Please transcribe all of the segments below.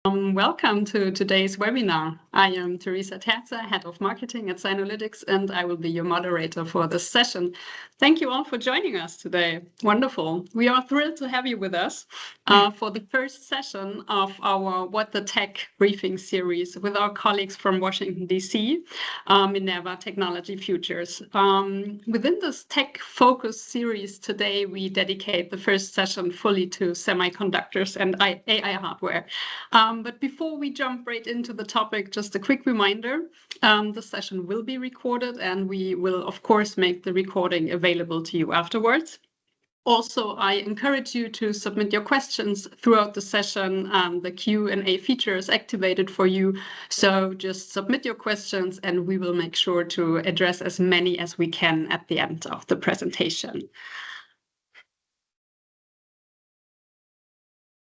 Welcome to today's webinar. I am Teresa Terza, Head of Marketing at Sinolytics, and I will be your moderator for this session. Thank you all for joining us today. Wonderful. We are thrilled to have you with us for the first session of our What the Tech briefing series with our colleagues from Washington, D.C., Minerva Technology Futures. Within this tech-focused series today, we dedicate the first session fully to semiconductors and AI hardware. But before we jump right into the topic, just a quick reminder, the session will be recorded and we will, of course, make the recording available to you afterwards. Also, I encourage you to submit your questions throughout the session. The Q&A feature is activated for you. So just submit your questions and we will make sure to address as many as we can at the end of the presentation.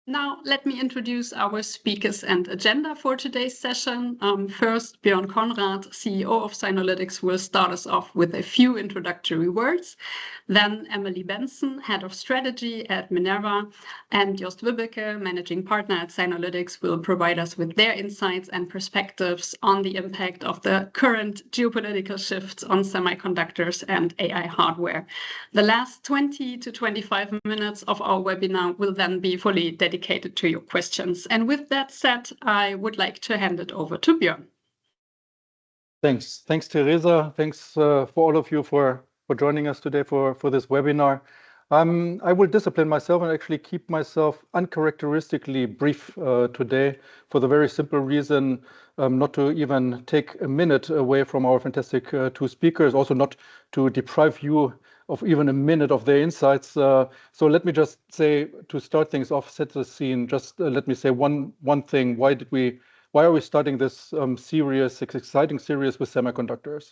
Now, let me introduce our speakers and agenda for today's session. First, Björn Konrad, CEO of Sinolytics, will start us off with a few introductory words. Then Emily Benson, Head of Strategy at Minerva, and Jost Wübbeke, Managing Partner at Sinolytics, will provide us with their insights and perspectives on the impact of the current geopolitical shifts on semiconductors and AI hardware. The last 20 to 25 minutes of our webinar will then be fully dedicated to your questions. And with that said, I would like to hand it over to Björn. Thanks, Teresa. Thanks for all of you for joining us today for this webinar. I will discipline myself and actually keep myself uncharacteristically brief today for the very simple reason not to even take a minute away from our fantastic two speakers, also not to deprive you of even a minute of their insights. So let me just say, to start things off, set the scene, just let me say one thing. Why are we starting this exciting series with semiconductors?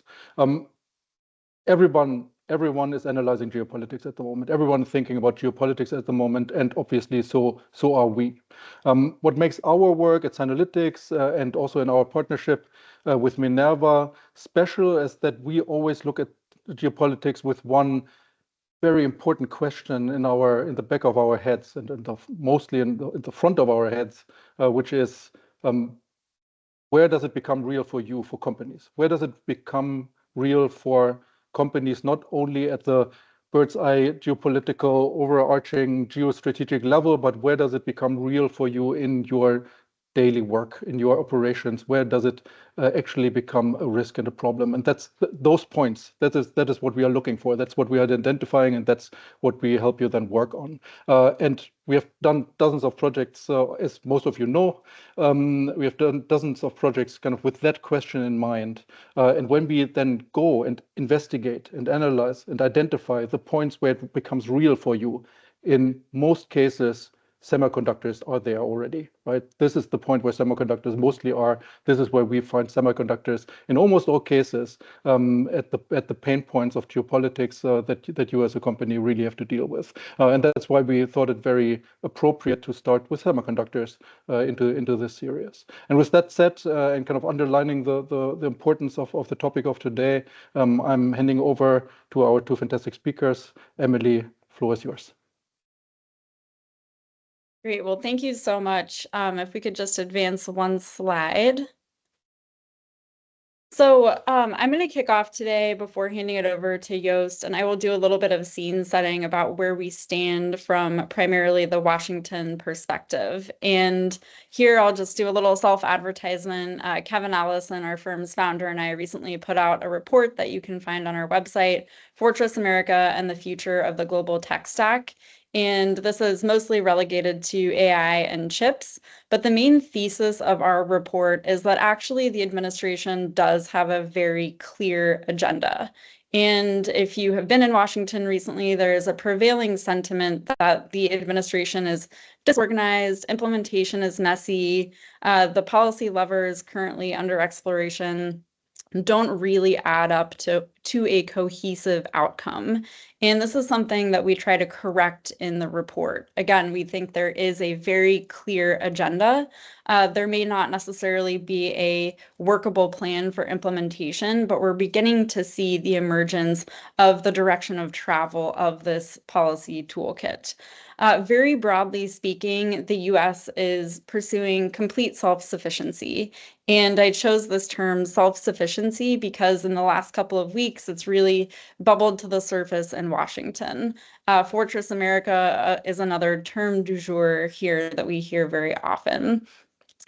Everyone is analyzing geopolitics at the moment. Everyone thinking about geopolitics at the moment, and obviously so are we. What makes our work at Sinolytics and also in our partnership with Minerva special is that we always look at geopolitics with one very important question in the back of our heads and mostly in the front of our heads, which is where does it become real for you, for companies? Where does it become real for companies, not only at the bird's eye geopolitical overarching geostrategic level, but where does it become real for you in your daily work, in your operations? Where does it actually become a risk and a problem? And that's those points. That is what we are looking for. That's what we are identifying, and that's what we help you then work on. And we have done dozens of projects, as most of you know. We have done dozens of projects kind of with that question in mind. And when we then go and investigate and analyze and identify the points where it becomes real for you, in most cases, semiconductors are there already, right? This is the point where semiconductors mostly are. This is where we find semiconductors in almost all cases at the pain points of geopolitics that you as a company really have to deal with. And that's why we thought it very appropriate to start with semiconductors into this series. And with that said, and kind of underlining the importance of the topic of today, I'm handing over to our two fantastic speakers. Emily, floor is yours. Great. Well, thank you so much. If we could just advance one slide. So I'm going to kick off today before handing it over to Jost, and I will do a little bit of scene setting about where we stand from primarily the Washington perspective. And here I'll just do a little self-advertisement. Kevin Allison, our firm's founder, and I recently put out a report that you can find on our website, Fortress America and the Future of the Global Tech Stack. And this is mostly relegated to AI and chips. But the main thesis of our report is that actually the administration does have a very clear agenda. And if you have been in Washington recently, there is a prevailing sentiment that the administration is disorganized, implementation is messy, the policy levers currently under exploration don't really add up to to a cohesive outcome. And this is something that we try to correct in the report. Again, we think there is a very clear agenda. There may not necessarily be a workable plan for implementation, but we're beginning to see the emergence of the direction of travel of this policy toolkit. Very broadly speaking, the US is pursuing complete self-sufficiency. And I chose this term self-sufficiency because in the last couple of weeks, it's really bubbled to the surface in Washington. Fortress America is another term du jour here that we hear very often.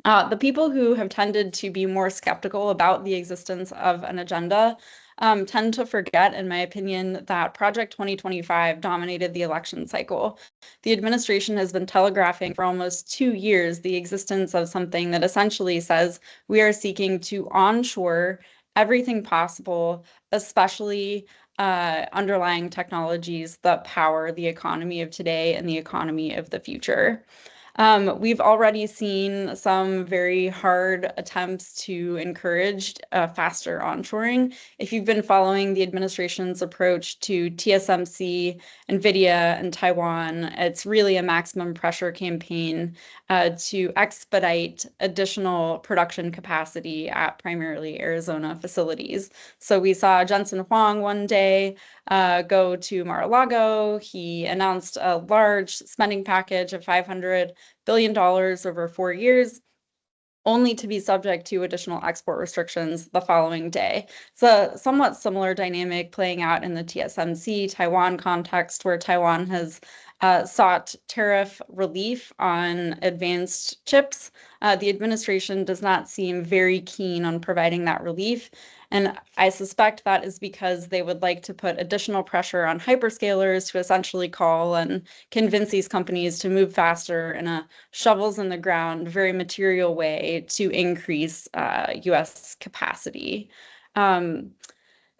The people who have tended to be more skeptical about the existence of an agenda tend to forget, in my opinion, that Project 2025 dominated the election cycle. The administration has been telegraphing for almost 2 years the existence of something that essentially says we are seeking to onshore everything possible, especially underlying technologies that power the economy of today and the economy of the future. We've already seen some very hard attempts to encourage faster onshoring. If you've been following the administration's approach to TSMC, NVIDIA, and Taiwan, it's really a maximum pressure campaign to expedite additional production capacity at primarily Arizona facilities. So we saw Jensen Huang one day go to Mar-a-Lago. He announced a large spending package of $500 billion over 4 years, only to be subject to additional export restrictions the following day. It's a somewhat similar dynamic playing out in the TSMC Taiwan context, where Taiwan has sought tariff relief on advanced chips. The administration does not seem very keen on providing that relief. And I suspect that is because they would like to put additional pressure on hyperscalers to essentially call and convince these companies to move faster in a shovels in the ground, very material way to increase US capacity.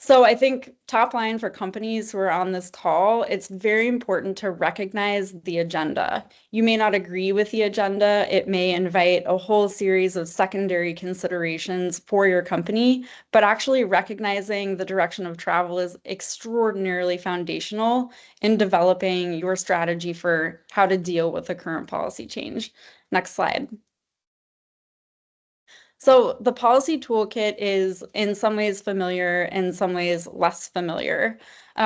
So I think top line for companies who are on this call, it's very important to recognize the agenda. You may not agree with the agenda. It may invite a whole series of secondary considerations for your company, but actually recognizing the direction of travel is extraordinarily foundational in developing your strategy for how to deal with the current policy change. Next slide. So the policy toolkit is in some ways familiar, in some ways less familiar.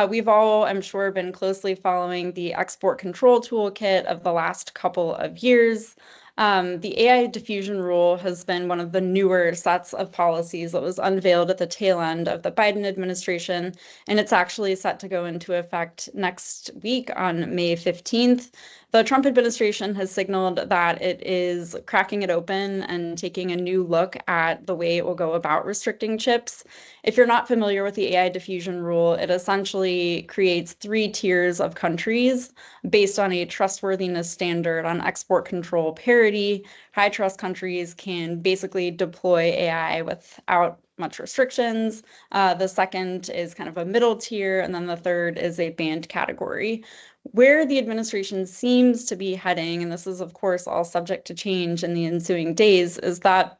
We've all, I'm sure, been closely following the export control toolkit of the last couple of years. The AI diffusion rule has been one of the newer sets of policies that was unveiled at the tail end of the Biden administration, and it's actually set to go into effect next week on May 15th. The Trump administration has signaled that it is cracking it open and taking a new look at the way it will go about restricting chips. If you're not familiar with the AI diffusion rule, it essentially creates 3 tiers of countries based on a trustworthiness standard on export control parity. High trust countries can basically deploy AI without much restrictions. The second is kind of a middle tier, and then the third is a banned category. Where the administration seems to be heading, and this is of course all subject to change in the ensuing days, is that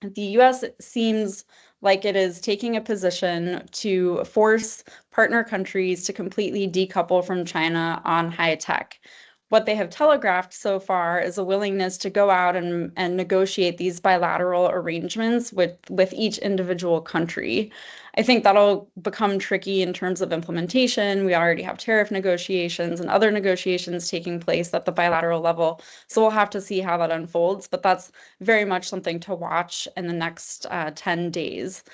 the US seems like it is taking a position to force partner countries to completely decouple from China on high tech. What they have telegraphed so far is a willingness to go out and negotiate these bilateral arrangements with each individual country. I think that'll become tricky in terms of implementation. We already have tariff negotiations and other negotiations taking place at the bilateral level. So we'll have to see how that unfolds, but that's very much something to watch in the next 10 days.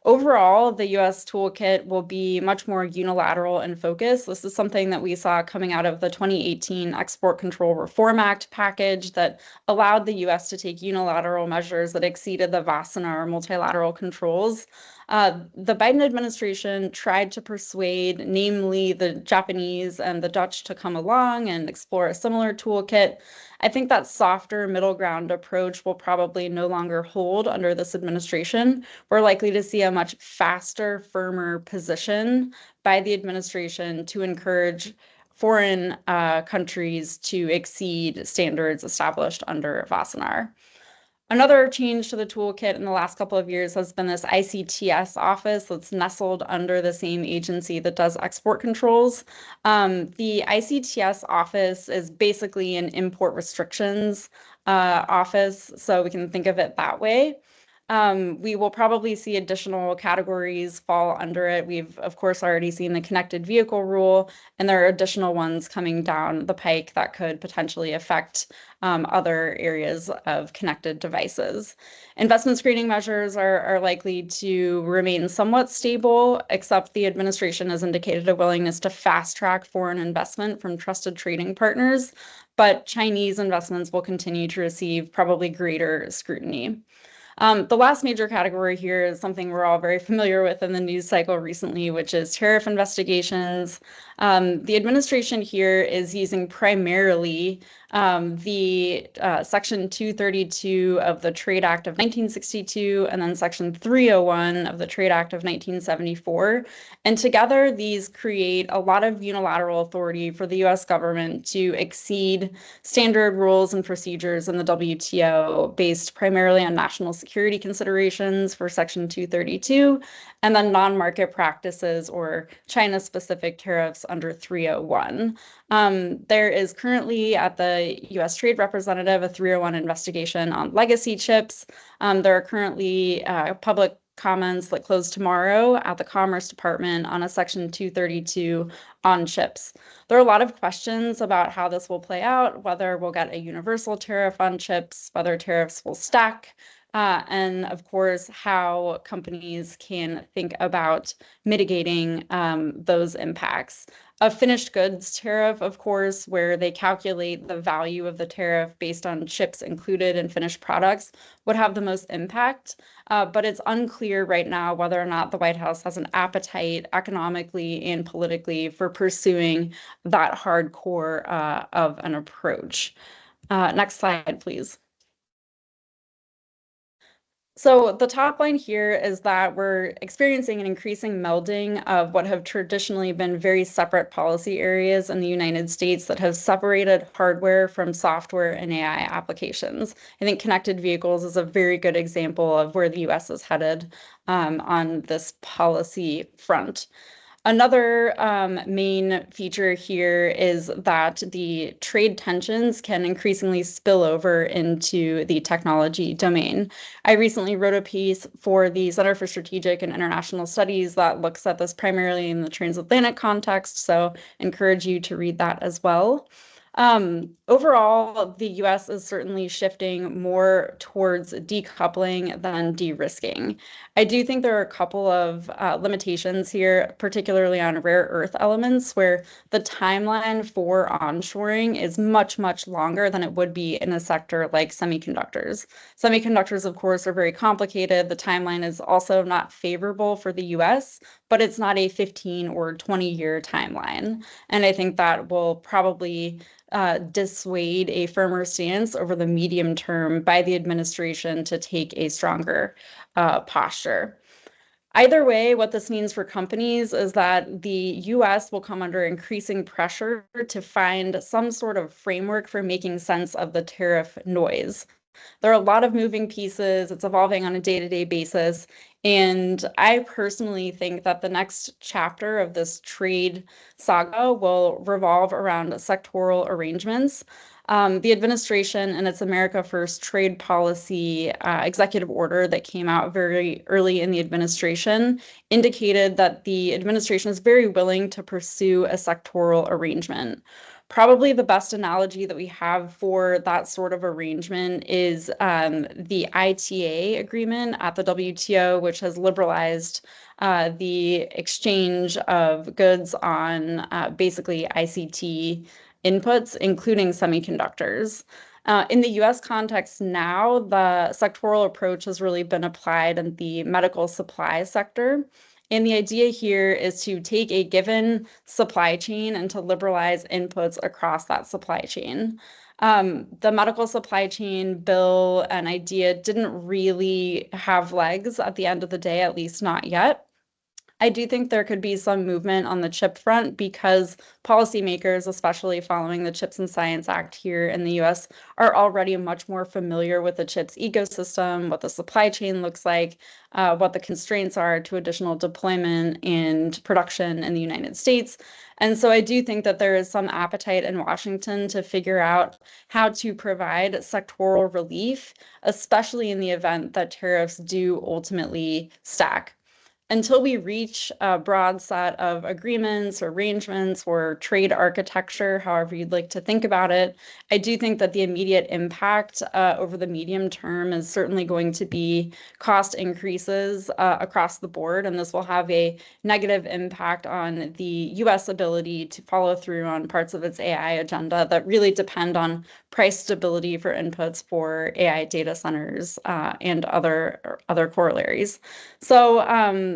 Overall, the US toolkit will be much more unilateral in focus. This is something that we saw coming out of the 2018 Export Control Reform Act package that allowed the US to take unilateral measures that exceeded the Wassenaar multilateral controls. The Biden administration tried to persuade, namely the Japanese and the Dutch, to come along and explore a similar toolkit. I think that softer middle ground approach will probably no longer hold under this administration. We're likely to see a much faster, firmer position by the administration to encourage foreign countries to exceed standards established under Wassenaar. Another change to the toolkit in the last couple of years has been this ICTS office that's nestled under the same agency that does export controls. The ICTS office is basically an import restrictions office, so we can think of it that way. We will probably see additional categories fall under it. We've, of course, already seen the connected vehicle rule, and there are additional ones coming down the pike that could potentially affect other areas of connected devices. Investment screening measures are likely to remain somewhat stable, except the administration has indicated a willingness to fast track foreign investment from trusted trading partners, but Chinese investments will continue to receive probably greater scrutiny. The last major category here is something we're all very familiar with in the news cycle recently, which is tariff investigations. The administration here is using primarily the Section 232 of the Trade Act of 1962 and then Section 301 of the Trade Act of 1974. And together, these create a lot of unilateral authority for the US government to exceed standard rules and procedures in the WTO based primarily on national security considerations for Section 232, and then non-market practices or China-specific tariffs under 301. There is currently at the US Trade Representative a 301 investigation on legacy chips. There are currently public comments that close tomorrow at the Commerce Department on a Section 232 on chips. There are a lot of questions about how this will play out, whether we'll get a universal tariff on chips, whether tariffs will stack, and of course, how companies can think about mitigating those impacts. A finished goods tariff, of course, where they calculate the value of the tariff based on chips included in finished products, would have the most impact. But it's unclear right now whether or not the White House has an appetite economically and politically for pursuing that hardcore of an approach. Next slide, please. So the top line here is that we're experiencing an increasing melding of what have traditionally been very separate policy areas in the United States that have separated hardware from software and AI applications. I think connected vehicles is a very good example of where the US is headed on this policy front. Another main feature here is that the trade tensions can increasingly spill over into the technology domain. I recently wrote a piece for the Center for Strategic and International Studies that looks at this primarily in the transatlantic context, so encourage you to read that as well. Overall, the US is certainly shifting more towards decoupling than de-risking. I do think there are a couple of limitations here, particularly on rare earth elements, where the timeline for onshoring is much, much longer than it would be in a sector like semiconductors. Semiconductors, of course, are very complicated. The timeline is also not favorable for the US, but it's not a 15 or 20-year timeline. And I think that will probably dissuade a firmer stance over the medium term by the administration to take a stronger posture. Either way, what this means for companies is that the US will come under increasing pressure to find some sort of framework for making sense of the tariff noise. There are a lot of moving pieces. It's evolving on a day-to-day basis. And I personally think that the next chapter of this trade saga will revolve around sectoral arrangements. The administration and its America First trade policy executive order that came out very early in the administration indicated that the administration is very willing to pursue a sectoral arrangement. Probably the best analogy that we have for that sort of arrangement is the ITA agreement at the WTO, which has liberalized the exchange of goods on basically ICT inputs, including semiconductors. In the US context now, the sectoral approach has really been applied in the medical supply sector. And the idea here is to take a given supply chain and to liberalize inputs across that supply chain. The medical supply chain bill and idea didn't really have legs at the end of the day, at least not yet. I do think there could be some movement on the chip front because policymakers, especially following the CHIPS and Science Act here in the US, are already much more familiar with the CHIPS ecosystem, what the supply chain looks like, what the constraints are to additional deployment and production in the United States. And so I do think that there is some appetite in Washington to figure out how to provide sectoral relief, especially in the event that tariffs do ultimately stack. Until we reach a broad set of agreements, arrangements, or trade architecture, however you'd like to think about it, I do think that the immediate impact over the medium term is certainly going to be cost increases across the board, and this will have a negative impact on the US ability to follow through on parts of its AI agenda that really depend on price stability for inputs for AI data centers and other corollaries. So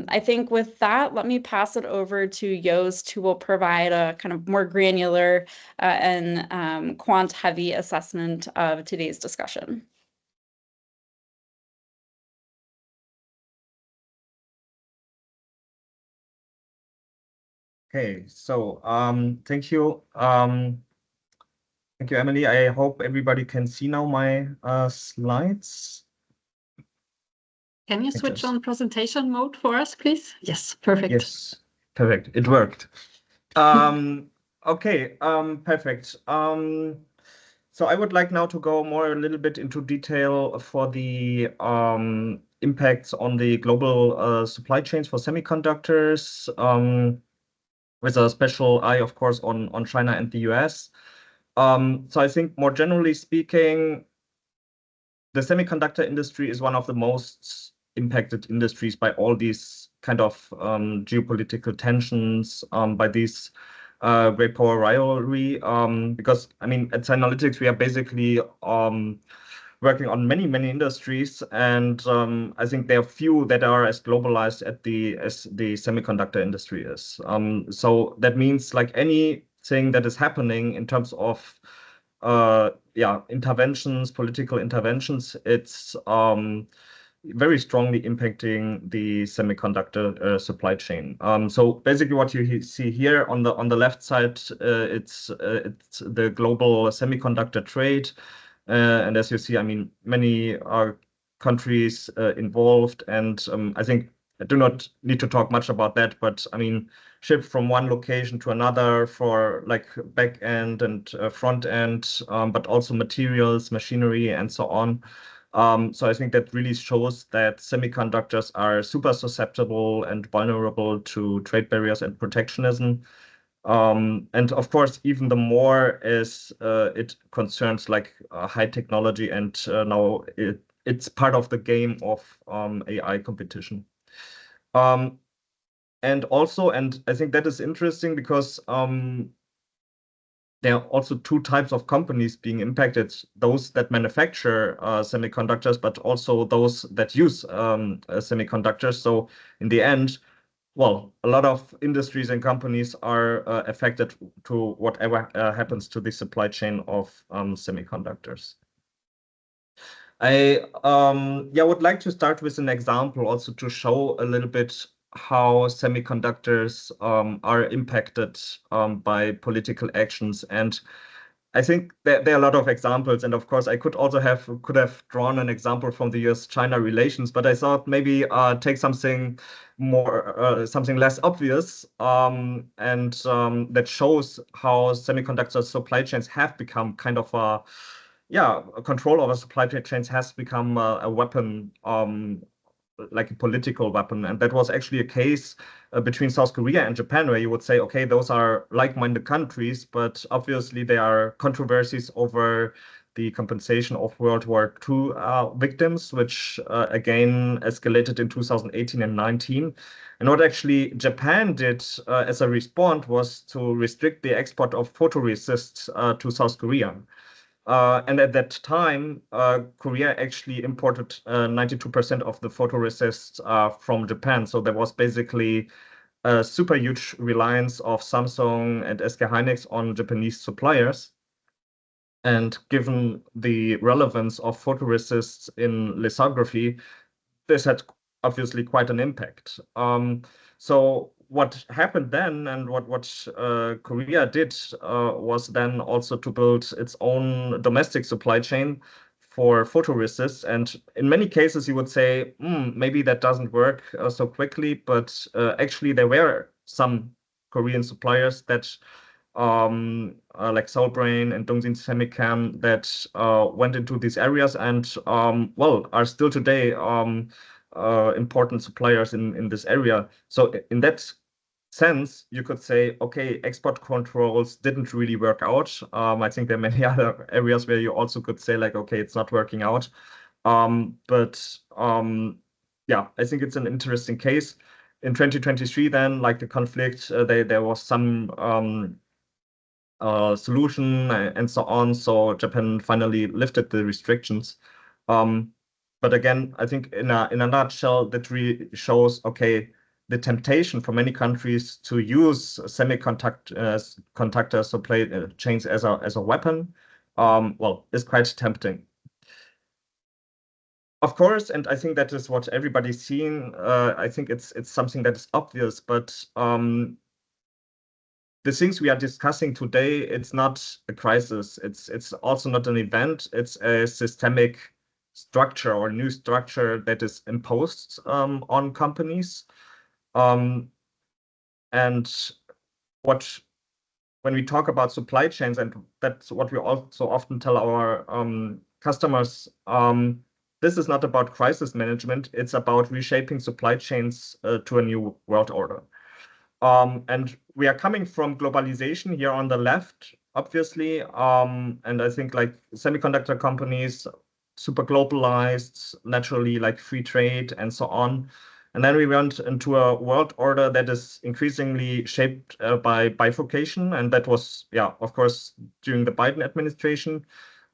I think with that, let me pass it over to Jost, who will provide a kind of more granular and quant-heavy assessment of today's discussion. Okay, so thank you. Thank you, Emily. I hope everybody can see now my slides. Can you switch on presentation mode for us, please? Yes, perfect. Yes, perfect. It worked. Okay, perfect. So I would like now to go a little bit into detail for the impacts on the global supply chains for semiconductors, with a special eye, of course, on China and the US. So I think more generally speaking, the semiconductor industry is one of the most impacted industries by all these kind of geopolitical tensions, by these great power rivalry. Because I mean, at Sinolytics, we are basically working on many industries, and I think there are few that are as globalized as the semiconductor industry is. So that means like anything that is happening in terms of interventions, political interventions, it's very strongly impacting the semiconductor supply chain. So basically, what you see here on the left side, it's the global semiconductor trade, and as you see, I mean, many countries involved, and I think I do not need to talk much about that, but I mean, ship from one location to another for like back end and front end, but also materials, machinery, and so on. So I think that really shows that semiconductors are super susceptible and vulnerable to trade barriers and protectionism. And of course, even the more as it concerns like high technology, and now it's part of the game of AI competition. And also, and I think that is interesting because there are also two types of companies being impacted, those that manufacture semiconductors, but also those that use semiconductors. So in the end, well, a lot of industries and companies are affected to whatever happens to the supply chain of semiconductors. I would like to start with an example also to show a little bit how semiconductors are impacted by political actions. And I think there are a lot of examples, and of course I could have drawn an example from the US-China relations, but I thought maybe take something more something less obvious, and that shows how semiconductor supply chains have become kind of a control over supply chains has become a weapon, like a political weapon. And that was actually a case between South Korea and Japan, where you would say, okay, those are like-minded countries, but obviously there are controversies over the compensation of World War II victims, which again escalated in 2018 and 19. And what actually Japan did as a response was to restrict the export of photoresist to South Korea. And at that time, Korea actually imported 92% of the photoresist from Japan. So there was basically a super huge reliance of Samsung and SK Hynix on Japanese suppliers. And given the relevance of photoresists in lithography, this had obviously quite an impact. So what happened then, and what Korea did was then also to build its own domestic supply chain for photoresist. And in many cases, you would say, maybe that doesn't work so quickly. But actually, there were some Korean suppliers that, like Solbrain and Dongsin Semicam, that went into these areas and, well, are still today important suppliers in this area. So in that sense, you could say, okay, export controls didn't really work out. I think there are many other areas where you also could say like, okay, it's not working out. Yeah, I think it's an interesting case. In 2023, then, like the conflict, there was some solution and so on. So Japan finally lifted the restrictions. But again, I think in a nutshell, that really shows, okay, the temptation for many countries to use semiconductor supply chains as a weapon, well, is quite tempting. Of course, and I think that is what everybody's seen. I think it's something that is obvious, but the things we are discussing today, it's not a crisis. It's also not an event. It's a systemic structure or new structure that is imposed on companies. And when we talk about supply chains, and that's what we also often tell our customers, this is not about crisis management. It's about reshaping supply chains to a new world order. And we are coming from globalization here on the left, obviously. And I think like semiconductor companies, super globalized, naturally like free trade and so on. And then we went into a world order that is increasingly shaped by bifurcation. And that was, yeah, of course, during the Biden administration.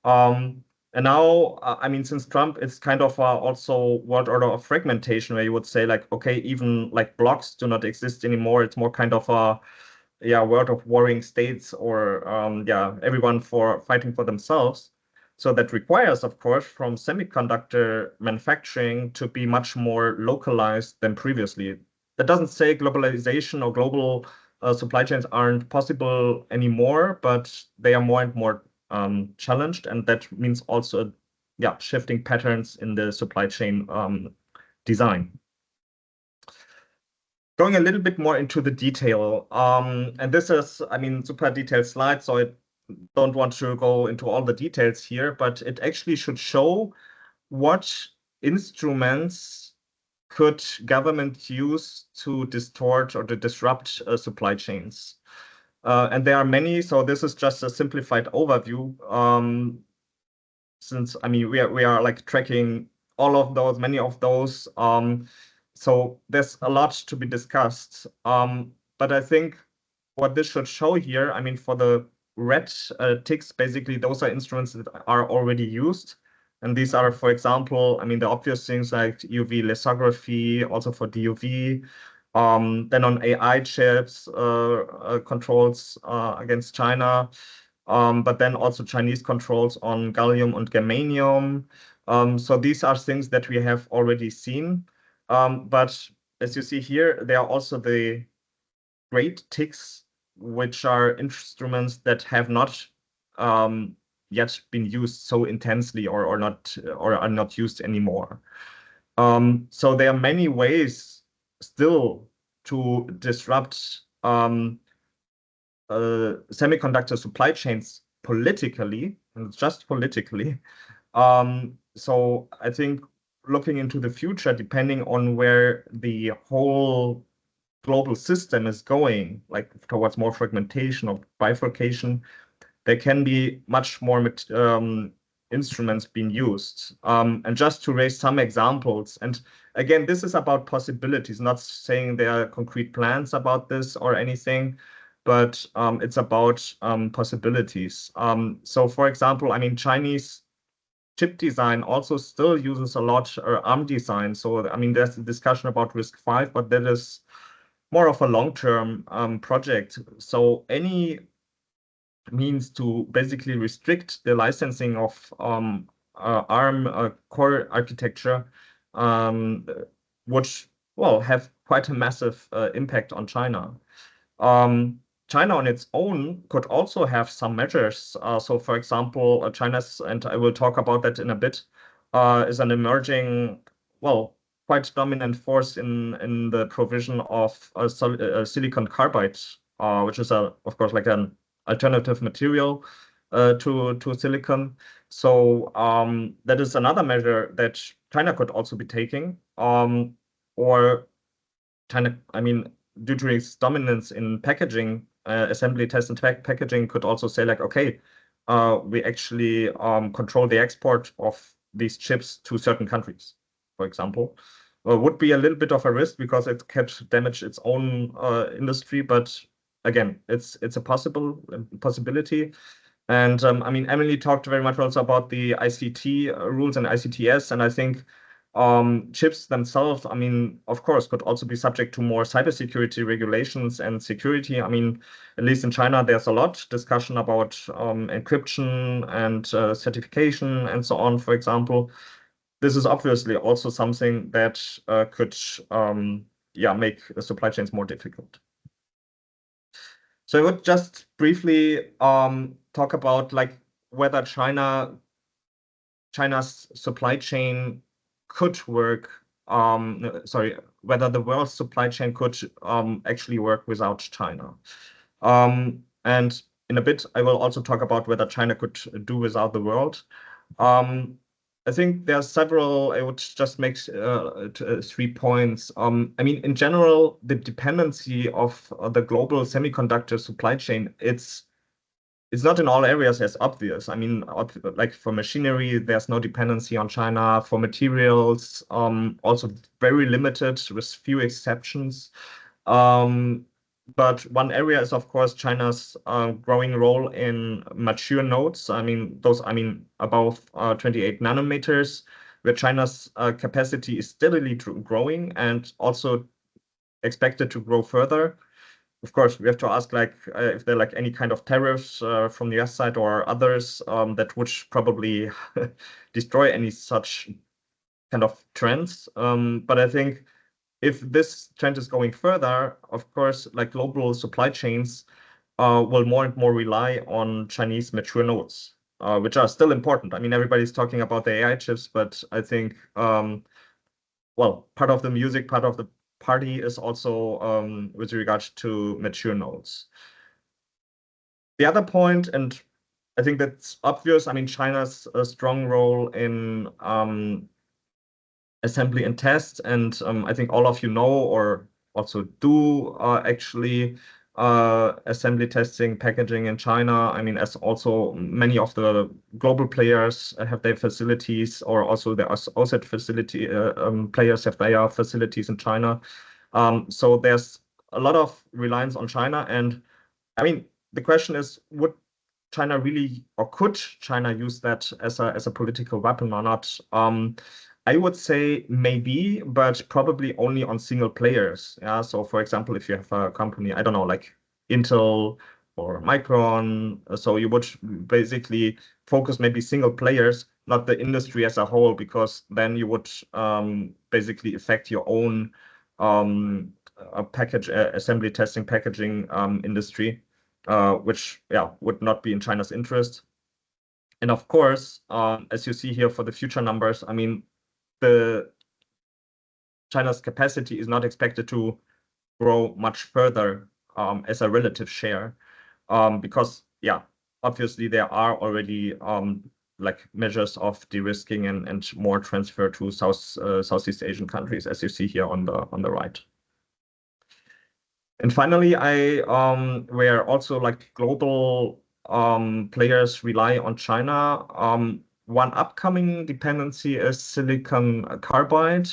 And now, I mean, since Trump, it's kind of also world order of fragmentation, where you would say like, okay, even like blocks do not exist anymore. It's more kind of a, yeah, world of warring states, or yeah, everyone fighting for themselves. So that requires, of course, from semiconductor manufacturing to be much more localized than previously. That doesn't say globalization or global supply chains aren't possible anymore, but they are more and more challenged, and that means also, yeah, shifting patterns in the supply chain design. Going a little bit more into the detail, and this is, I mean, super detailed slide, so I don't want to go into all the details here, but it actually should show what instruments could government use to distort or to disrupt supply chains. And there are many, so this is just a simplified overview. Since I mean we are like tracking all of those, many of those. So there's a lot to be discussed. But I think what this should show here, I mean, for the red ticks, basically those are instruments that are already used. And these are, for example, I mean, the obvious things like UV lithography, also for DUV. Then on AI chips, controls against China, but then also Chinese controls on gallium and germanium. So these are things that we have already seen. But as you see here, there are also the great ticks, which are instruments that have not yet been used so intensely, or are not used anymore. So there are many ways still to disrupt semiconductor supply chains politically, and just politically. So I think looking into the future, depending on where the whole global system is going, like towards more fragmentation or bifurcation, there can be much more instruments being used. And just to raise some examples, and again, this is about possibilities, not saying there are concrete plans about this or anything, but it's about possibilities. So for example, I mean, Chinese chip design also still uses a lot ARM design. So I mean, there's a discussion about RISC-V, but that is more of a long-term project. So any means to basically restrict the licensing of ARM core architecture, which well, have quite a massive impact on China. China on its own could also have some measures. So, for example, China's, and I will talk about that in a bit, is an emerging, well, quite dominant force in the provision of silicon carbide, which is of course like an alternative material to silicon. So that is another measure that China could also be taking, or China, I mean, due to its dominance in packaging, assembly, test, and packaging, could also say like, okay, we actually control the export of these chips to certain countries, for example. Would be a little bit of a risk because it could damage its own industry, but again, it's a possibility. And I mean, Emily talked very much also about the ICT rules and ICTS, and I think chips themselves, I mean, of course, could also be subject to more cybersecurity regulations and security. I mean, at least in China, there's a lot discussion about encryption and certification and so on, for example. This is obviously also something that could make supply chains more difficult. So I would just briefly talk about like whether China's supply chain could work. Whether the world's supply chain could actually work without China. And in a bit, I will also talk about whether China could do without the world. I think there are several. I would just make 3 points. I mean, in general, the dependency of the global semiconductor supply chain, it's not in all areas as obvious. I mean, like for machinery, there's no dependency on China. For materials, also very limited with few exceptions. But one area is, of course, China's growing role in mature nodes. I mean, above 28 nanometers, where China's capacity is steadily growing and also expected to grow further. Of course, we have to ask like if there are like any kind of tariffs from the US side or others that would probably destroy any such kind of trends. But I think if this trend is going further, of course, like global supply chains will more and more rely on Chinese mature nodes, which are still important. I mean, everybody's talking about the AI chips, but I think, well, part of the music, part of the party is also with regards to mature nodes. The other point, and I think that's obvious, I mean, China's a strong role in assembly and test, and I think all of you know or also do actually assembly testing, packaging in China. I mean, as also many of the global players have their facilities, or also the OSAT facility players have their facilities in China. So there's a lot of reliance on China, and I mean, the question is, would China really, or could China use that as a political weapon or not? I would say maybe, but probably only on single players. Yeah. So for example, if you have a company, I don't know, like Intel or Micron, so you would basically focus maybe single players, not the industry as a whole, because then you would basically affect your own package assembly, testing, packaging industry, which would not be in China's interest. And of course, as you see here for the future numbers, I mean, China's capacity is not expected to grow much further as a relative share, because obviously there are already like measures of de-risking and more transfer to Southeast Asian countries, as you see here on the right. And finally, where also like global players rely on China. One upcoming dependency is silicon carbide,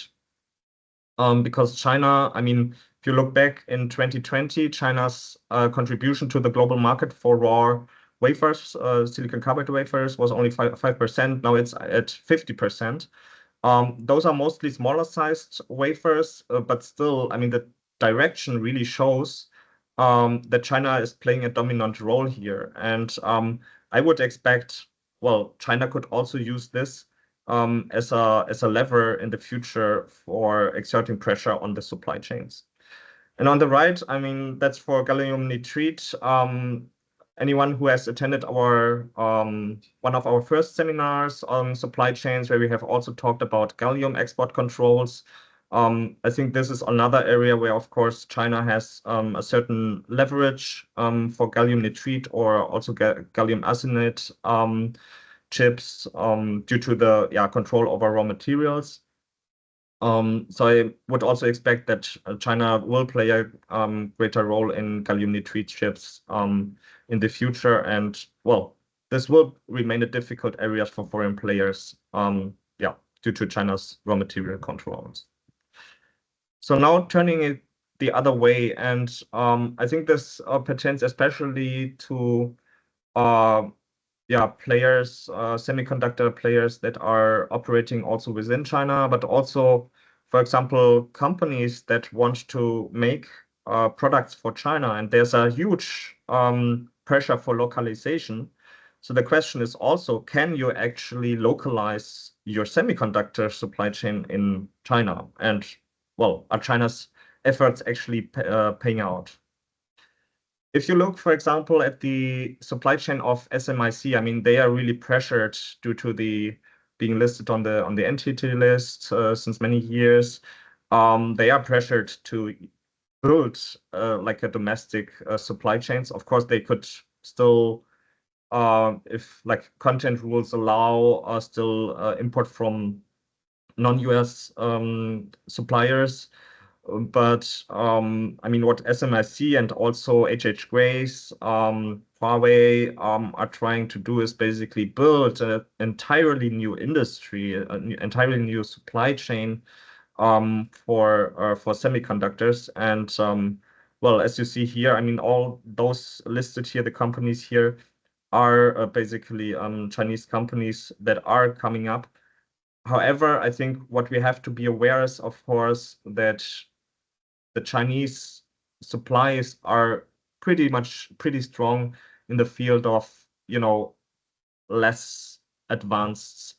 because China, I mean, if you look back in 2020, China's contribution to the global market for raw wafers, silicon carbide wafers, was only 5%. Now it's at 50%. Those are mostly smaller sized wafers, but still, I mean, the direction really shows that China is playing a dominant role here. And I would expect, well, China could also use this as a lever in the future for exerting pressure on the supply chains. And on the right, I mean, that's for gallium nitride. Anyone who has attended our one of our first seminars on supply chains, where we have also talked about gallium export controls, I think this is another area where, of course, China has a certain leverage for gallium nitride or also gallium arsenide chips due to the control over raw materials. So I would also expect that China will play a greater role in gallium nitride chips in the future, and well, this will remain a difficult area for foreign players, due to China's raw material controls. So now turning it the other way, and I think this pertains especially to players, semiconductor players that are operating also within China, but also, for example, companies that want to make products for China, and there's a huge pressure for localization. So the question is also, can you actually localize your semiconductor supply chain in China? And well, are China's efforts actually paying out? If you look, for example, at the supply chain of SMIC, I mean, they are really pressured due to the being listed on the entity list since many years. They are pressured to build like a domestic supply chains. Of course, they could still, if like content rules allow, still import from non-US suppliers. But I mean, what SMIC and also HH Grace, Huawei are trying to do is basically build an entirely new industry, an entirely new supply chain for semiconductors. And well, as you see here, I mean, all those listed here, the companies here, are basically Chinese companies that are coming up. However, I think what we have to be aware is, of course, that the Chinese supplies are pretty strong in the field of, you know, less advanced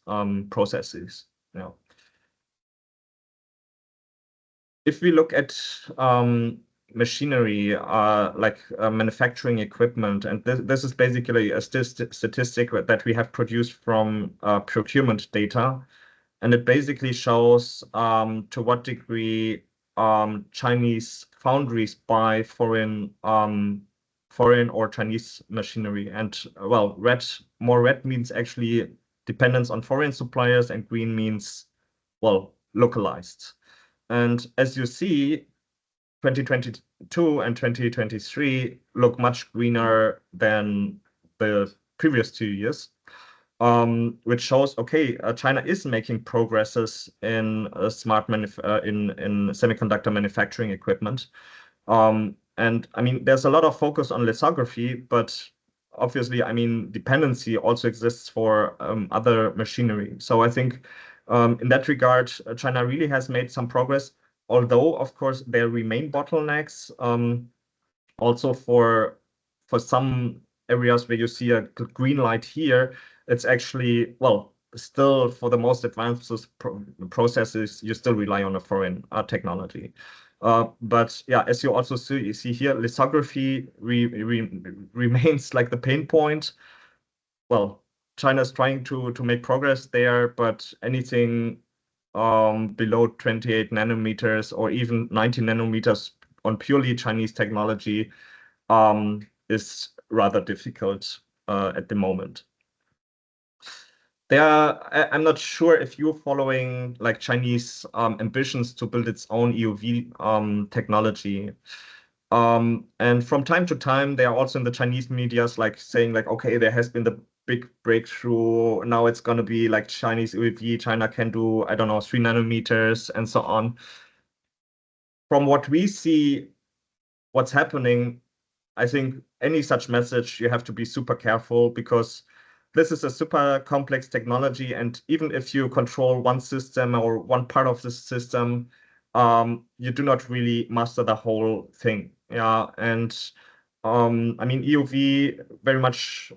processes. You know, if we look at machinery, like manufacturing equipment, and this is basically a statistic that we have produced from procurement data, and it basically shows to what degree Chinese foundries buy foreign or Chinese machinery. And well, more red means actually dependence on foreign suppliers, and green means, well, localized. And as you see, 2022 and 2023 look much greener than the previous 2 years. Which shows, okay, China is making progresses in in semiconductor manufacturing equipment. And I mean, there's a lot of focus on lithography, but obviously, I mean, dependency also exists for other machinery. So I think in that regard, China really has made some progress, although, of course, there remain bottlenecks also for some areas where you see a green light here. It's actually, well, still for the most advanced processes, you still rely on a foreign technology. But yeah, as you also see here, lithography remains like the pain point. Well, China is trying to make progress there, but anything below 28 nanometers or even 19 nanometers on purely Chinese technology is rather difficult at the moment. I'm not sure if you're following like Chinese ambitions to build its own EUV technology. And from time to time, they are also in the Chinese medias like saying like, okay, there has been the big breakthrough. Now it's going to be like Chinese EUV. China can do, I don't know, 3 nanometers and so on. From what we see, what's happening, I think any such message, you have to be super careful, because this is a super complex technology. And even if you control one system or one part of the system, you do not really master the whole thing. Yeah. And I mean, EUV very much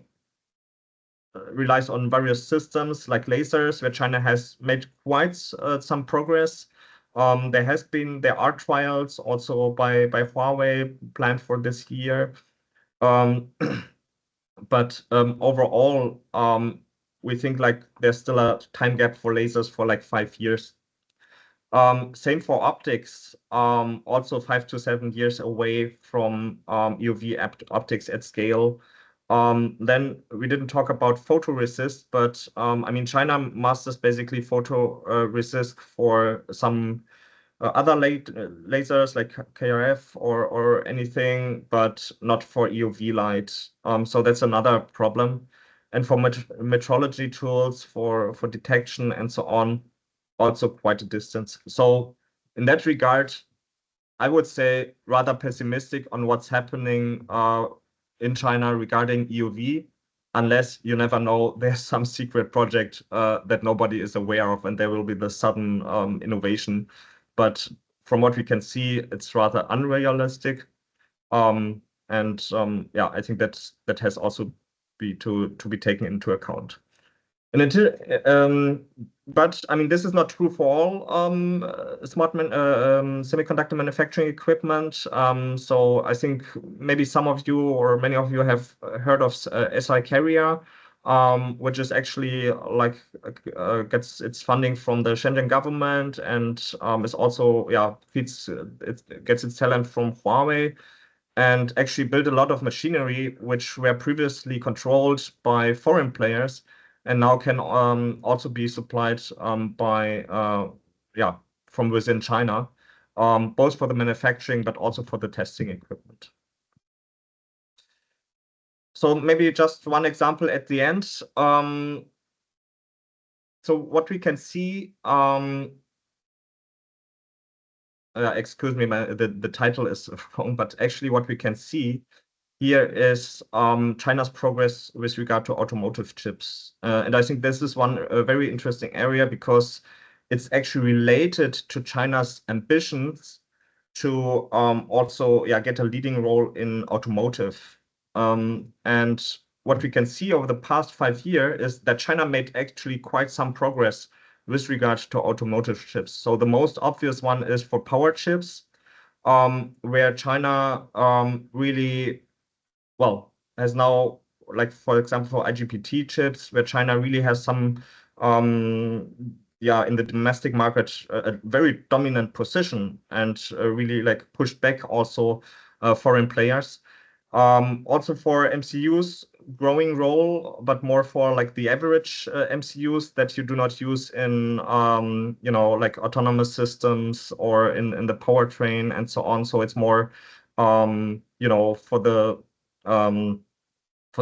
relies on various systems like lasers, where China has made quite some progress. There are trials also by Huawei planned for this year. But overall, we think like there's still a time gap for lasers for like 5 years. Same for optics, also 5 to 7 years away from EUV optics at scale. Then we didn't talk about photoresist, but I mean, China masters basically photoresist for some other lasers like KRF or anything, but not for EUV light. So that's another problem. And for metrology tools, for detection and so on, also quite a distance. So in that regard, I would say rather pessimistic on what's happening in China regarding EUV, unless you never know there's some secret project that nobody is aware of and there will be the sudden innovation. But from what we can see, it's rather unrealistic. Yeah, I think that has also to be taken into account. But I mean, this is not true for all semiconductor manufacturing equipment. So I think maybe some of you or many of you have heard of SI Carrier, which is actually like gets its funding from the Shenzhen government and is also gets its talent from Huawei, and actually built a lot of machinery which were previously controlled by foreign players and now can also be supplied from within China, both for the manufacturing but also for the testing equipment. So maybe just one example at the end. So what we can see, excuse me, the title is wrong, but actually what we can see here is China's progress with regard to automotive chips. And I think this is one very interesting area because it's actually related to China's ambitions to also get a leading role in automotive. And what we can see over the past 5 years is that China made actually quite some progress with regard to automotive chips. So the most obvious one is for power chips, where China really has now, like, for example, for IGBT chips, where China really has some, in the domestic market, a very dominant position and really like pushed back also foreign players. Also for MCUs, growing role, but more for like the average MCUs that you do not use in, like autonomous systems or in the powertrain and so on. So it's more, for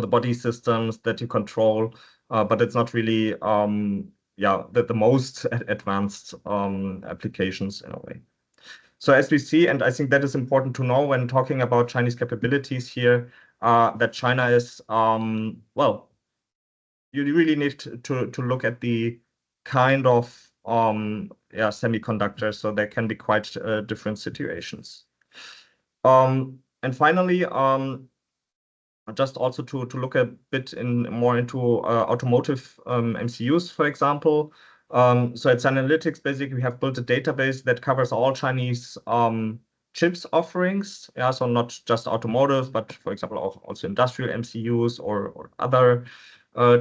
the body systems that you control, but it's not really the most advanced applications in a way. So as we see, and I think that is important to know when talking about Chinese capabilities here, that China is, you really need to look at the kind of semiconductors, so there can be quite different situations. And finally, just also to look a bit more into automotive MCUs, for example. So at Sinolytics, basically, we have built a database that covers all Chinese chips offerings. Yeah, so not just automotive, but for example, also industrial MCUs or other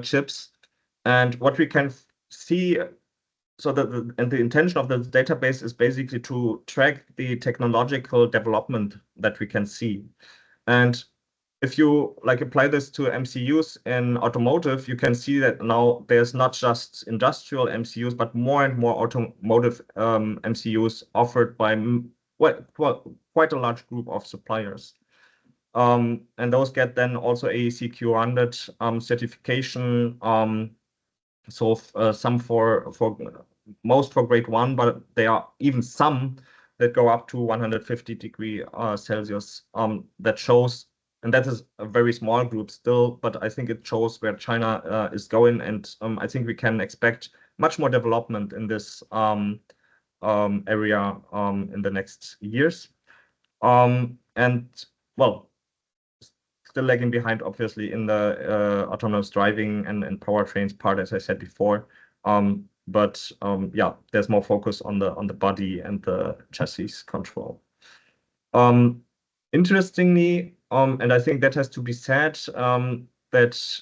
chips. And what we can see, so the intention of the database is basically to track the technological development that we can see. And if you like apply this to MCUs in automotive, you can see that now there's not just industrial MCUs, but more and more automotive MCUs offered by quite a large group of suppliers. And those get then also AEC Q100 certification. So some for most for grade 1, but there are even some that go up to 150 degrees Celsius. That shows. And that is a very small group still, but I think it shows where China is going. And I think we can expect much more development in this area in the next years. And still lagging behind, obviously, in the autonomous driving and powertrains part, as I said before. But yeah, there's more focus on the body and the chassis control. Interestingly, and I think that has to be said, that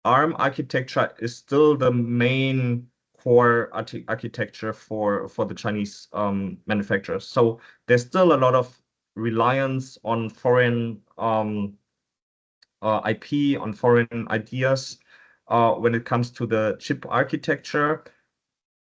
ARM architecture is still the main core architecture for the Chinese manufacturers. So there's still a lot of reliance on foreign IP, on foreign ideas when it comes to the chip architecture.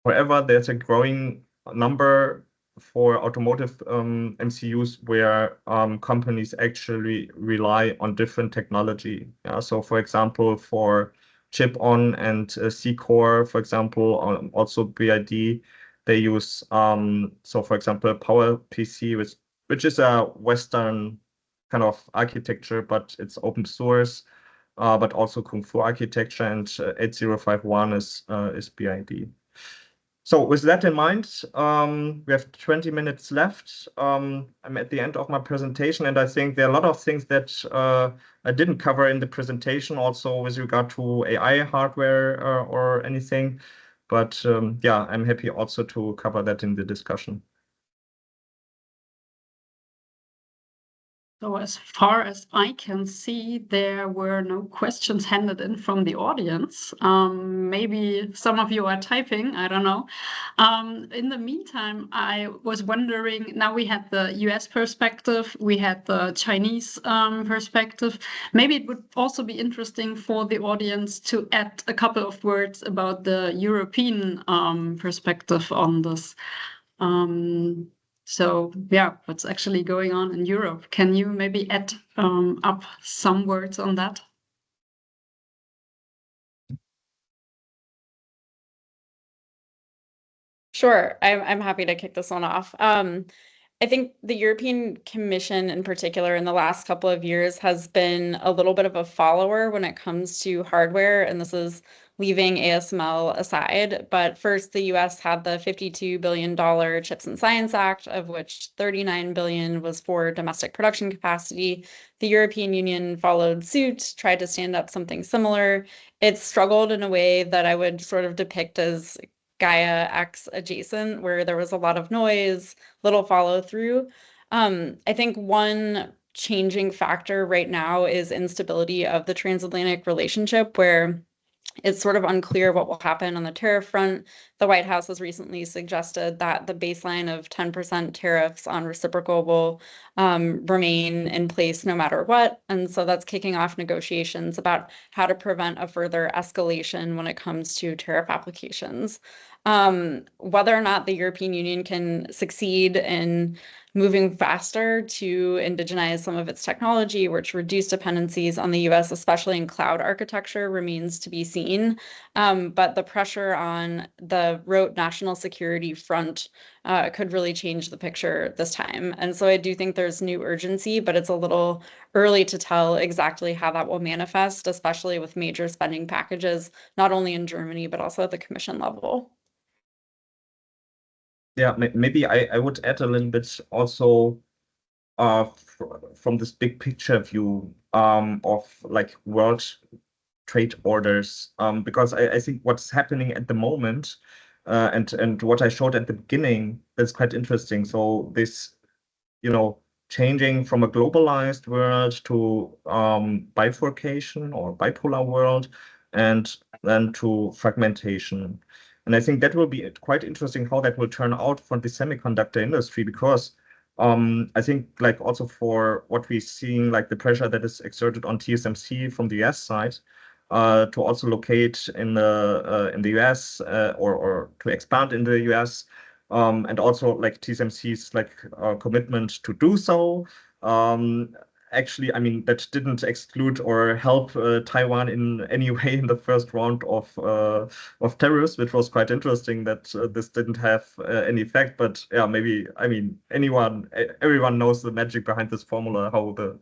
However, there's a growing number for automotive MCUs where companies actually rely on different technology. So, for example, for chip-on and C-core, for example, also BID, they use, so for example, PowerPC, which is a Western kind of architecture, but it's open source, but also Kung Fu architecture, and 8051 is BID. So with that in mind, we have 20 minutes left. I'm at the end of my presentation, and I think there are a lot of things that I didn't cover in the presentation, also with regard to AI hardware or anything. But yeah, I'm happy also to cover that in the discussion. So as far as I can see, there were no questions handed in from the audience. Maybe some of you are typing, I don't know. In the meantime, I was wondering, now we had the US perspective, we had the Chinese perspective. Maybe it would also be interesting for the audience to add a couple of words about the European perspective on this. So yeah, what's actually going on in Europe? Can you maybe add up some words on that? Sure, I'm happy to kick this one off. I think the European Commission in particular in the last couple of years has been a little bit of a follower when it comes to hardware, and this is leaving ASML aside. But first, the US had the $52 billion Chips and Science Act, of which $39 billion was for domestic production capacity. The European Union followed suit, tried to stand up something similar. It struggled in a way that I would sort of depict as Gaia X adjacent, where there was a lot of noise, little follow through. I think one changing factor right now is instability of the transatlantic relationship, where it's sort of unclear what will happen on the tariff front. The White House has recently suggested that the baseline of 10% tariffs on reciprocal will remain in place no matter what. And so that's kicking off negotiations about how to prevent a further escalation when it comes to tariff applications. Whether or not the European Union can succeed in moving faster to indigenize some of its technology or to reduce dependencies on the US, especially in cloud architecture, remains to be seen. But the pressure on the rote national security front could really change the picture this time. And so I do think there's new urgency, but it's a little early to tell exactly how that will manifest, especially with major spending packages, not only in Germany, but also at the Commission level. Yeah, maybe I would add a little bit also from this big picture view of like world trade orders, because I think what's happening at the moment and what I showed at the beginning is quite interesting. So this, changing from a globalized world to bifurcation or bipolar world, and then to fragmentation. And I think that will be quite interesting how that will turn out for the semiconductor industry, because I think like also for what we're seeing, like the pressure that is exerted on TSMC from the US side, to also locate in the US or to expand in the US, and also like TSMC's like commitment to do so. Actually, I mean, that didn't exclude or help Taiwan in any way in the first round of tariffs, which was quite interesting that this didn't have any effect. But yeah, maybe, I mean, everyone knows the magic behind this formula, how the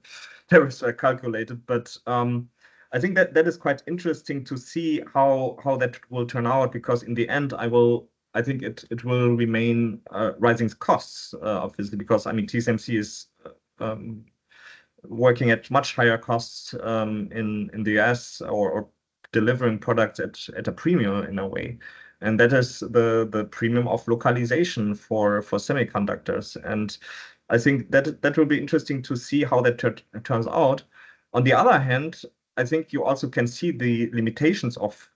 tariffs are calculated. But I think that is quite interesting to see how that will turn out, because in the end, I think it will remain rising costs, obviously, because I mean TSMC is working at much higher costs in the US, or delivering products at a premium in a way. And that is the premium of localization for semiconductors. And I think that will be interesting to see how that turns out. On the other hand, I think you also can see the limitations of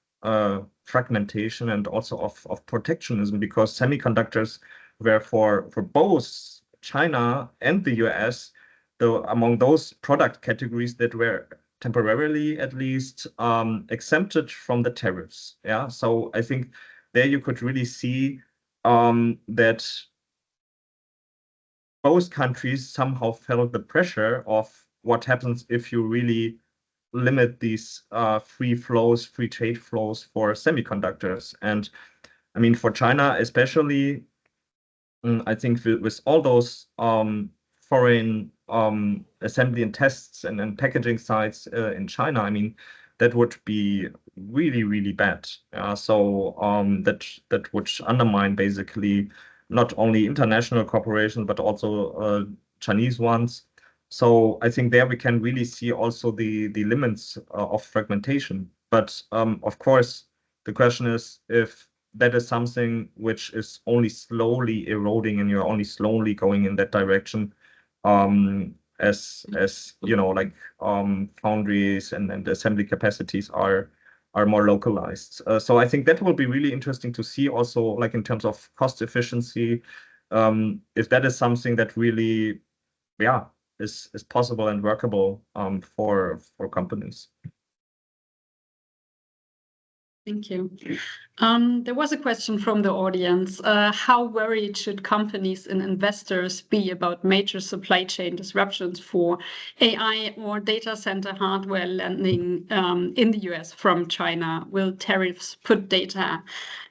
fragmentation and also of protectionism, because semiconductors were for both China and the US, among those product categories that were temporarily at least exempted from the tariffs. Yeah, so I think there you could really see that both countries somehow felt the pressure of what happens if you really limit these free trade flows for semiconductors. And I mean, for China especially, I think with all those foreign assembly and tests and packaging sites in China, I mean, that would be really, really bad. So that would undermine basically not only international cooperation, but also Chinese ones. So I think there we can really see also the limits of fragmentation. But of course, the question is if that is something which is only slowly eroding and you're only slowly going in that direction, as you know, like foundries and assembly capacities are more localized. So I think that will be really interesting to see also, like in terms of cost efficiency, if that is something that really, yeah, is possible and workable for companies. Thank you. There was a question from the audience. How worried should companies and investors be about major supply chain disruptions for AI or data center hardware landing in the US from China? Will tariffs put data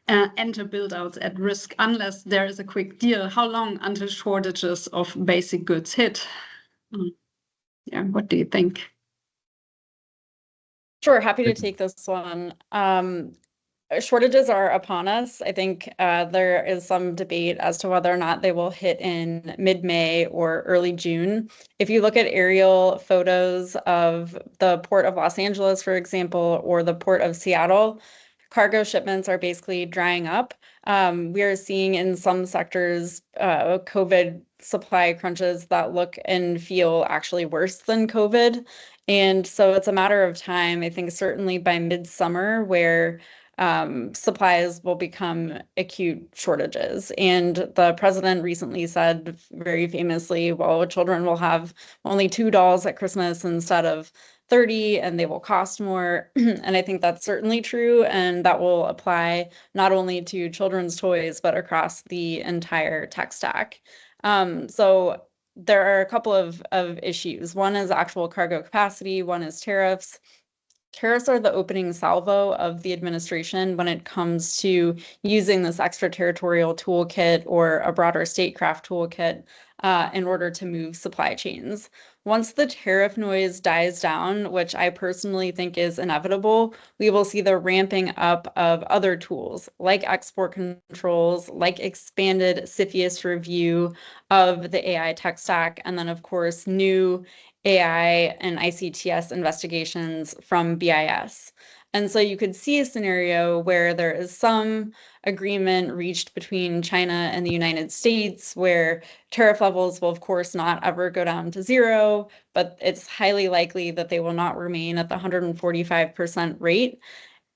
center build-outs at risk unless there is a quick deal? How long until shortages of basic goods hit? Yeah, what do you think? Sure, happy to take this one. Shortages are upon us. I think there is some debate as to whether or not they will hit in mid-May or early June. If you look at aerial photos of the port of Los Angeles, for example, or the port of Seattle, cargo shipments are basically drying up. We are seeing in some sectors COVID supply crunches that look and feel actually worse than COVID. And so it's a matter of time, I think certainly by midsummer, where supplies will become acute shortages. And the president recently said very famously, well, children will have only 2 dolls at Christmas instead of 30, and they will cost more. And I think that's certainly true. And that will apply not only to children's toys, but across the entire tech stack. So there are a couple of issues. One is actual cargo capacity, one is tariffs. Tariffs are the opening salvo of the administration when it comes to using this extraterritorial toolkit or a broader statecraft toolkit in order to move supply chains. Once the tariff noise dies down, which I personally think is inevitable, we will see the ramping up of other tools like export controls, like expanded CFIUS review of the AI tech stack, and then of course new AI and ICTS investigations from BIS. And so you could see a scenario where there is some agreement reached between China and the United States where tariff levels will, of course, not ever go down to zero, but it's highly likely that they will not remain at the 145% rate.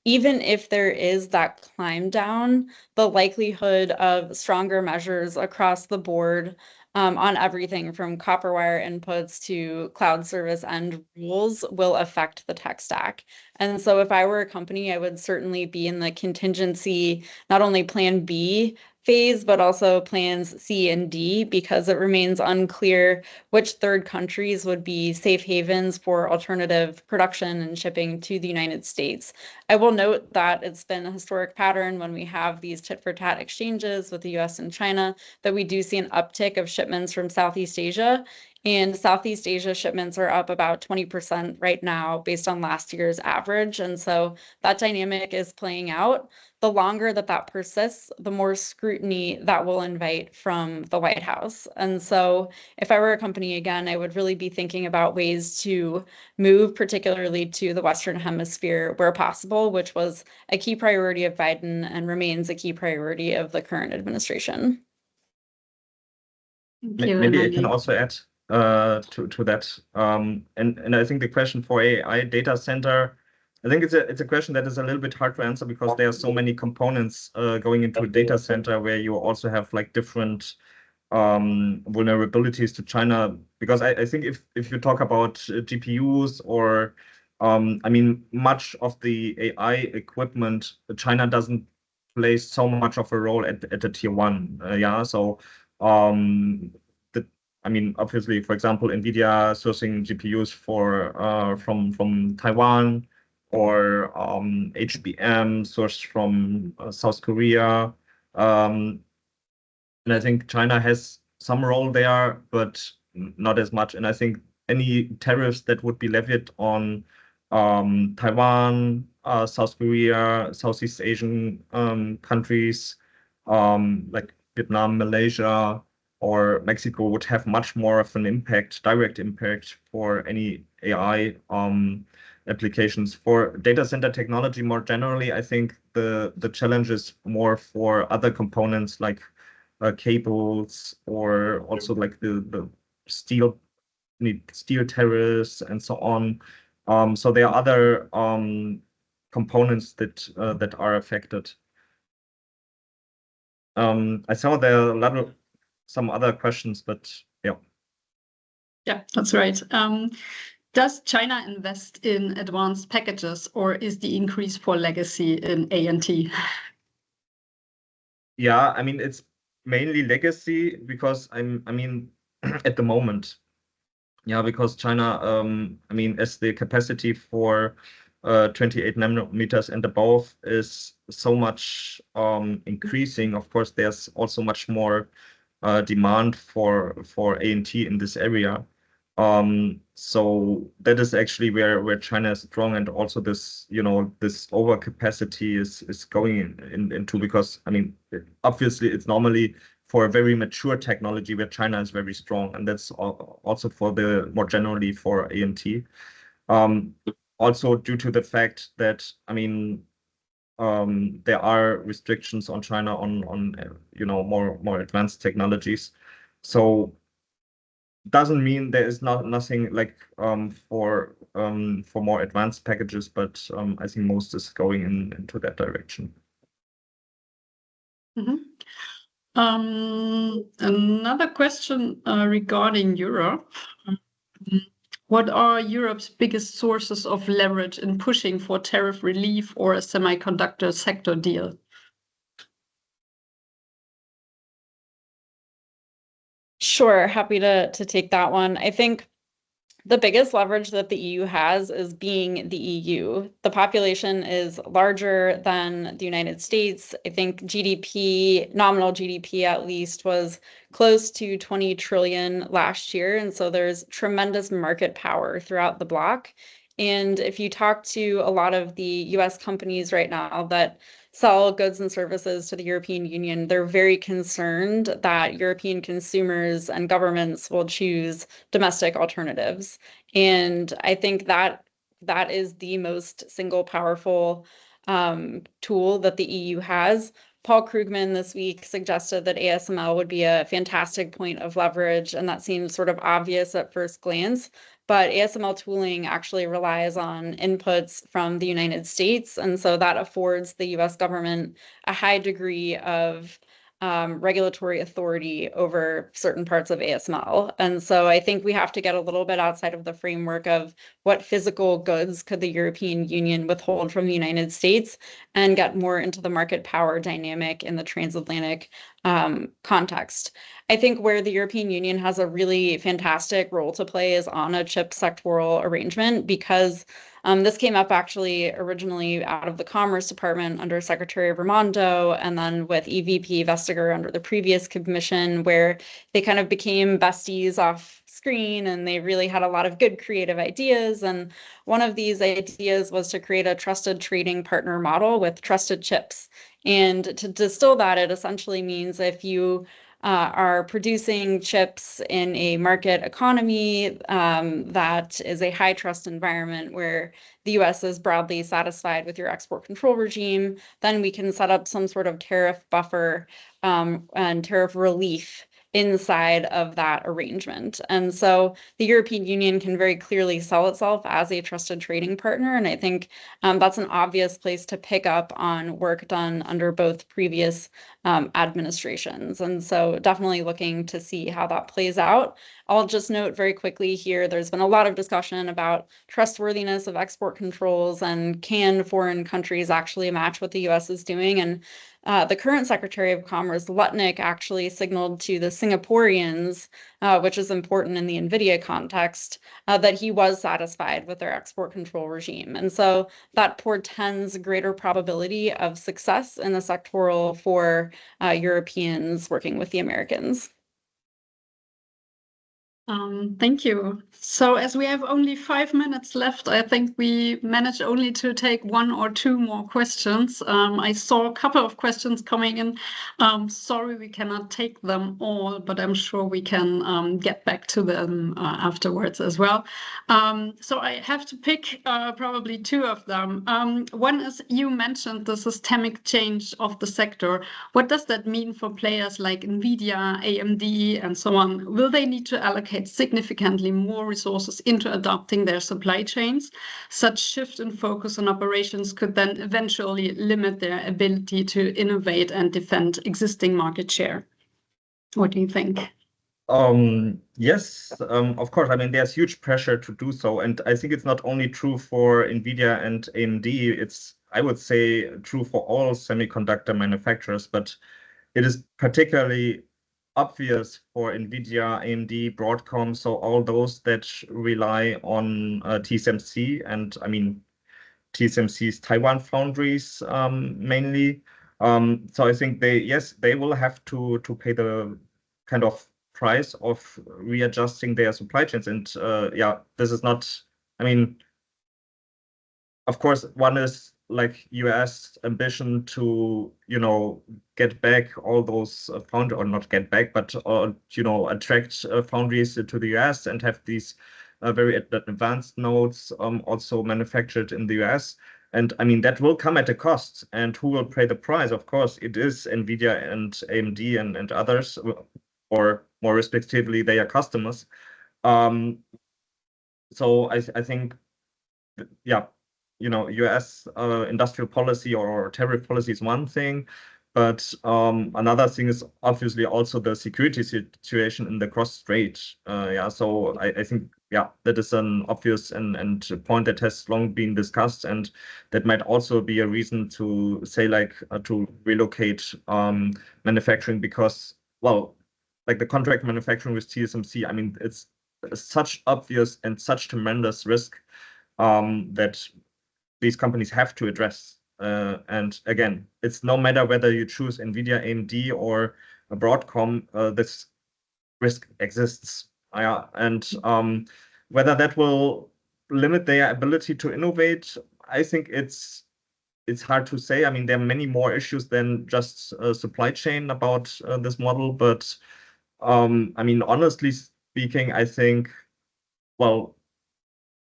Even if there is that climb down, the likelihood of stronger measures across the board on everything from copper wire inputs to cloud service end rules will affect the tech stack. And so if I were a company, I would certainly be in the contingency, not only plan B phase, but also plans C and D, because it remains unclear which third countries would be safe havens for alternative production and shipping to the United States. I will note that it's been a historic pattern when we have these tit-for-tat exchanges with the US and China that we do see an uptick of shipments from Southeast Asia. And Southeast Asia shipments are up about 20% right now based on last year's average. And so that dynamic is playing out. The longer that persists, the more scrutiny that will invite from the White House. And so if I were a company, again, I would really be thinking about ways to move particularly to the Western Hemisphere where possible, which was a key priority of Biden and remains a key priority of the current administration. Thank you, Maybe I Emily. can also add to that. And I think the question for AI data center, I think it's a question that is a little bit hard to answer because there are so many components going into a data center where you also have like different vulnerabilities to China. Because I think if you talk about GPUs or I mean, much of the AI equipment, China doesn't play so much of a role at the tier one. Yeah, so I mean, obviously, for example, NVIDIA sourcing GPUs from Taiwan, or HBM sourced from South Korea. And I think China has some role there, but not as much. And I think any tariffs that would be levied on Taiwan, South Korea, Southeast Asian countries like Vietnam, Malaysia, or Mexico would have much more of an impact, direct impact for any AI applications. For data center technology more generally, I think the challenge is more for other components like cables, or also like the steel tariffs and so on. So there are other components that are affected. I saw there are a lot of some other questions, but yeah. Yeah, that's right. Does China invest in advanced packages, or is the increase for legacy in A&T? Yeah, I mean, it's mainly legacy because I mean, at the moment, yeah, because China, I mean, as the capacity for 28 nanometers and above is so much increasing, of course, there's also much more demand for A&T in this area. So that is actually where China is strong, and also this, you know, this overcapacity is going into, because I mean, obviously it's normally for a very mature technology where China is very strong, and that's also for the more generally for A&T. Also due to the fact that, I mean, there are restrictions on China on you know, more advanced technologies. So doesn't mean there is nothing like for more advanced packages, but I think most is going into that direction. Another question regarding Europe. What are Europe's biggest sources of leverage in pushing for tariff relief or a semiconductor sector deal? Sure, happy to take that one. I think the biggest leverage that the EU has is being the EU. The population is larger than the United States. I think GDP, nominal GDP at least, was close to 20 trillion last year. And so there's tremendous market power throughout the bloc. And if you talk to a lot of the US companies right now that sell goods and services to the European Union, they're very concerned that European consumers and governments will choose domestic alternatives. And I think that is the most single powerful tool that the EU has. Paul Krugman this week suggested that ASML would be a fantastic point of leverage, and that seems sort of obvious at first glance. But ASML tooling actually relies on inputs from the United States, and so that affords the US government a high degree of regulatory authority over certain parts of ASML. And so I think we have to get a little bit outside of the framework of what physical goods could the European Union withhold from the United States, and get more into the market power dynamic in the transatlantic context. I think where the European Union has a really fantastic role to play is on a chip sectoral arrangement, because This came up actually originally out of the Commerce Department under Secretary Raimondo, and then with EVP Vestager under the previous commission, where they kind of became besties off screen, and they really had a lot of good creative ideas. And one of these ideas was to create a trusted trading partner model with trusted chips. And to distill that, it essentially means if you are producing chips in a market economy that is a high trust environment where the US is broadly satisfied with your export control regime, then we can set up some sort of tariff buffer and tariff relief inside of that arrangement. And so the European Union can very clearly sell itself as a trusted trading partner. And I think that's an obvious place to pick up on work done under both previous administrations. And so definitely looking to see how that plays out. I'll just note very quickly here, there's been a lot of discussion about trustworthiness of export controls and can foreign countries actually match what the US is doing. And the current Secretary of Commerce, Lutnick, actually signaled to the Singaporeans, which is important in the NVIDIA context, that he was satisfied with their export control regime. And so that portends greater probability of success in the sectoral for Europeans working with the Americans. Thank you. So as we have only 5 minutes left, I think we managed only to take 1 or 2 more questions. I saw a couple of questions coming in. Sorry, we cannot take them all, but I'm sure we can get back to them afterwards as well. So I have to pick probably 2 of them. One is, you mentioned the systemic change of the sector. What does that mean for players like NVIDIA, AMD, and so on? Will they need to allocate significantly more resources into adopting their supply chains? Such shift in focus on operations could then eventually limit their ability to innovate and defend existing market share. What do you think? Yes, of course. I mean, there's huge pressure to do so. And I think it's not only true for NVIDIA and AMD, it's, I would say, true for all semiconductor manufacturers, but it is particularly obvious for NVIDIA, AMD, Broadcom, so all those that rely on TSMC, and I mean TSMC's Taiwan foundries mainly. So I think they will have to pay the kind of price of readjusting their supply chains. And yeah, this is not, I mean, of course, one is like US ambition to, get back all those foundries, or not get back, but, attract foundries to the US and have these very advanced nodes also manufactured in the US. And I mean, that will come at a cost. And who will pay the price? Of course, it is NVIDIA and AMD and others, or more respectively, their customers. So I think, yeah, US industrial policy or tariff policy is one thing, but another thing is obviously also the security situation in the cross strait. Yeah, so I think, yeah, that is an obvious and a point that has long been discussed, and that might also be a reason to say, like, to relocate manufacturing, because, well, like the contract manufacturing with TSMC, I mean, it's such obvious and such tremendous risk that these companies have to address. And again, it's no matter whether you choose NVIDIA, AMD, or Broadcom, this risk exists. And whether that will limit their ability to innovate, I think it's hard to say. I mean, there are many more issues than just supply chain about this model. But I mean, honestly speaking, I think, well,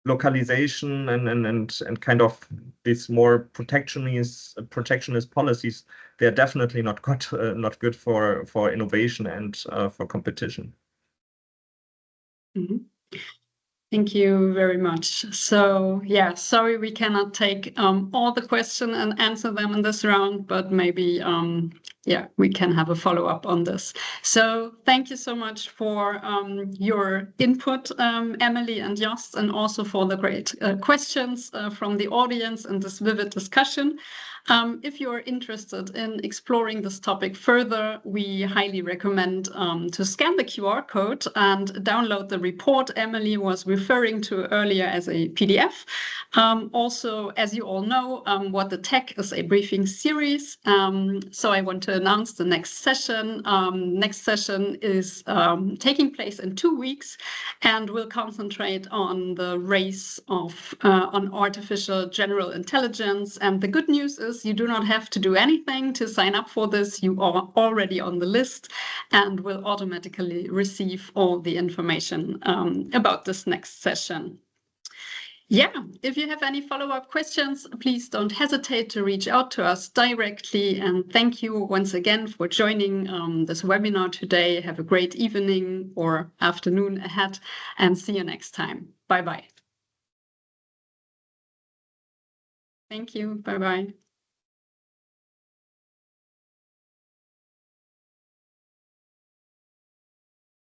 localization and kind of these more protectionist policies, they are definitely not good for innovation and for competition. Mm-hmm. Thank you very much. So yeah, sorry we cannot take all the questions and answer them in this round, but maybe yeah, we can have a follow-up on this. So thank you so much for your input, Emily and Jost, and also for the great questions from the audience and this vivid discussion. If you're interested in exploring this topic further, we highly recommend to scan the QR code and download the report Emily was referring to earlier as a PDF. Also, as you all know, What the Tech is a briefing series. So I want to announce the next session. Next session is taking place in 2 weeks and will concentrate on the race on artificial general intelligence. And the good news is you do not have to do anything to sign up for this. You are already on the list and will automatically receive all the information about this next session. Yeah, if you have any follow-up questions, please don't hesitate to reach out to us directly. And thank you once again for joining this webinar today. Have a great evening or afternoon ahead and see you next time. Bye-bye. Thank you. Bye-bye.